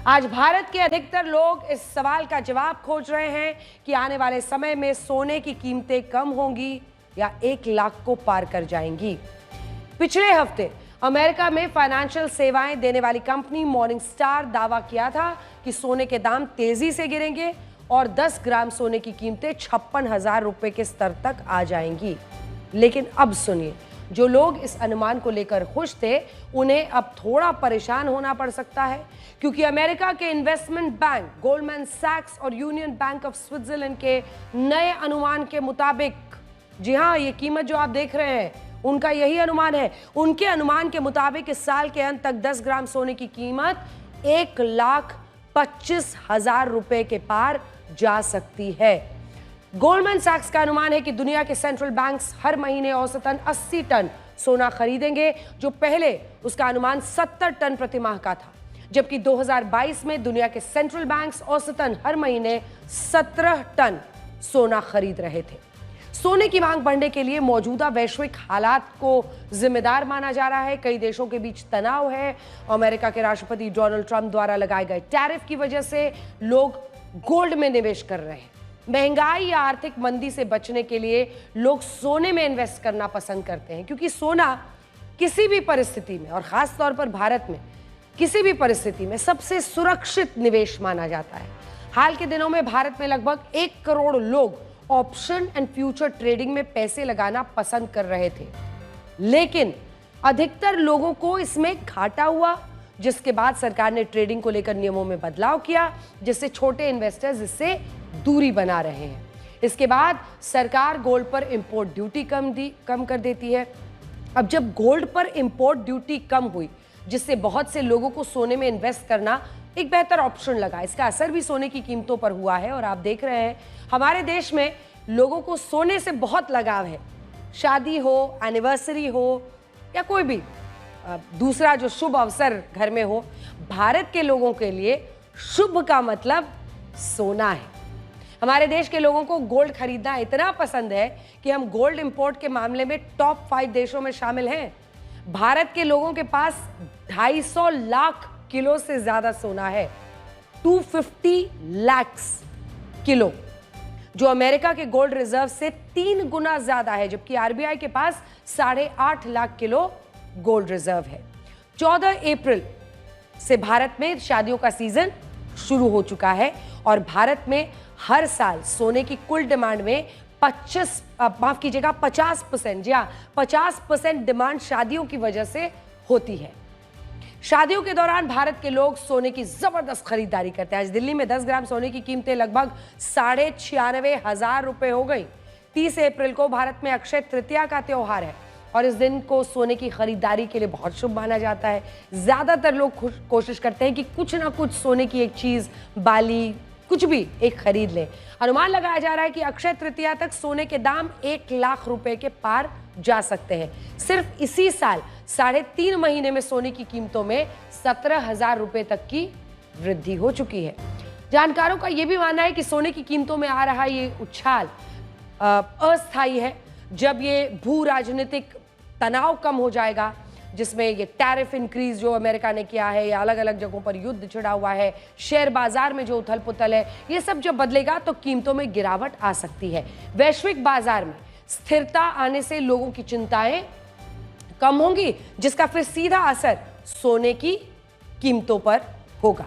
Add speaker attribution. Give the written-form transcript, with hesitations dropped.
Speaker 1: आज भारत के अधिकतर लोग इस सवाल का जवाब खोज रहे हैं कि आने वाले समय में सोने की कीमतें कम होंगी या 1 लाख को पार कर जाएंगी। पिछले हफ्ते अमेरिका में फाइनेंशियल सेवाएं देने वाली कंपनी मॉर्निंग स्टार दावा किया था कि सोने के दाम तेजी से गिरेंगे और 10 ग्राम सोने की कीमतें 56,000 रुपए के स्तर तक आ जाएंगी। लेकिन अब सुनिए, जो लोग इस अनुमान को लेकर खुश थे, उन्हें अब थोड़ा परेशान होना पड़ सकता है, क्योंकि अमेरिका के इन्वेस्टमेंट बैंक गोल्डमैन सैक्स और यूनियन बैंक ऑफ स्विट्जरलैंड के नए अनुमान के मुताबिक, जी हाँ, ये कीमत जो आप देख रहे हैं उनका यही अनुमान है। उनके अनुमान के मुताबिक इस साल के अंत तक 10 ग्राम सोने की कीमत 1,25,000 रुपए के पार जा सकती है। गोल्डमैन सैक्स का अनुमान है कि दुनिया के सेंट्रल बैंक्स हर महीने औसतन 80 टन सोना खरीदेंगे, जो पहले उसका अनुमान 70 टन प्रति माह का था, जबकि 2022 में दुनिया के सेंट्रल बैंक्स औसतन हर महीने 17 टन सोना खरीद रहे थे। सोने की मांग बढ़ने के लिए मौजूदा वैश्विक हालात को जिम्मेदार माना जा रहा है। कई देशों के बीच तनाव है। अमेरिका के राष्ट्रपति डोनाल्ड ट्रंप द्वारा लगाए गए टैरिफ की वजह से लोग गोल्ड में निवेश कर रहे हैं। महंगाई या आर्थिक मंदी से बचने के लिए लोग सोने में इन्वेस्ट करना पसंद करते हैं, क्योंकि सोना किसी भी परिस्थिति में, और खास तौर पर भारत में किसी भी परिस्थिति में सबसे सुरक्षित निवेश माना जाता है। हाल के दिनों में भारत में लगभग 1 करोड़ लोग ऑप्शन एंड फ्यूचर ट्रेडिंग में पैसे लगाना पसंद कर रहे थे, लेकिन अधिकतर लोगों को इसमें घाटा हुआ, जिसके बाद सरकार ने ट्रेडिंग को लेकर नियमों में बदलाव किया, जिससे छोटे इन्वेस्टर्स इससे दूरी बना रहे हैं। इसके बाद सरकार गोल्ड पर इंपोर्ट ड्यूटी कम कर देती है। अब जब गोल्ड पर इंपोर्ट ड्यूटी कम हुई, जिससे बहुत से लोगों को सोने में इन्वेस्ट करना एक बेहतर ऑप्शन लगा, इसका असर भी सोने की कीमतों पर हुआ है। और आप देख रहे हैं, हमारे देश में लोगों को सोने से बहुत लगाव है। शादी हो, एनिवर्सरी हो या कोई भी दूसरा जो शुभ अवसर घर में हो, भारत के लोगों के लिए शुभ का मतलब सोना है। हमारे देश के लोगों को गोल्ड खरीदना इतना पसंद है कि हम गोल्ड इंपोर्ट के मामले में टॉप 5 देशों में शामिल हैं। भारत के लोगों के पास 250 लाख किलो से ज्यादा सोना है, 250 लाख किलो, जो अमेरिका के गोल्ड रिजर्व से 3 गुना ज्यादा है, जबकि आरबीआई के पास 8.5 लाख किलो गोल्ड रिजर्व है। 14 अप्रैल से भारत में शादियों का सीजन शुरू हो चुका है और भारत में हर साल सोने की कुल डिमांड में 50%, जी हाँ, 50% डिमांड शादियों की वजह से होती है। शादियों के दौरान भारत के लोग सोने की जबरदस्त खरीदारी करते हैं। आज दिल्ली में 10 ग्राम सोने की कीमतें लगभग 96,500 रुपए हो गई। 30 अप्रैल को भारत में अक्षय तृतीया का त्योहार है और इस दिन को सोने की खरीदारी के लिए बहुत शुभ माना जाता है। ज्यादातर लोग कोशिश करते हैं कि कुछ ना कुछ सोने की एक चीज, बाली, कुछ भी एक खरीद लें। अनुमान लगाया जा रहा है कि अक्षय तृतीया तक सोने के दाम 1 लाख रुपए के पार जा सकते हैं। सिर्फ इसी साल 3.5 महीने में सोने की कीमतों में 17,000 रुपए तक की वृद्धि हो चुकी है। जानकारों का यह भी मानना है कि सोने की कीमतों में आ रहा ये उछाल अस्थायी है। जब ये भू राजनीतिक तनाव कम हो जाएगा, जिसमें ये टैरिफ इंक्रीज जो अमेरिका ने किया है या अलग अलग जगहों पर युद्ध छिड़ा हुआ है, शेयर बाजार में जो उथल पुथल है, ये सब जब बदलेगा तो कीमतों में गिरावट आ सकती है। वैश्विक बाजार में स्थिरता आने से लोगों की चिंताएं कम होंगी, जिसका फिर सीधा असर सोने की कीमतों पर होगा।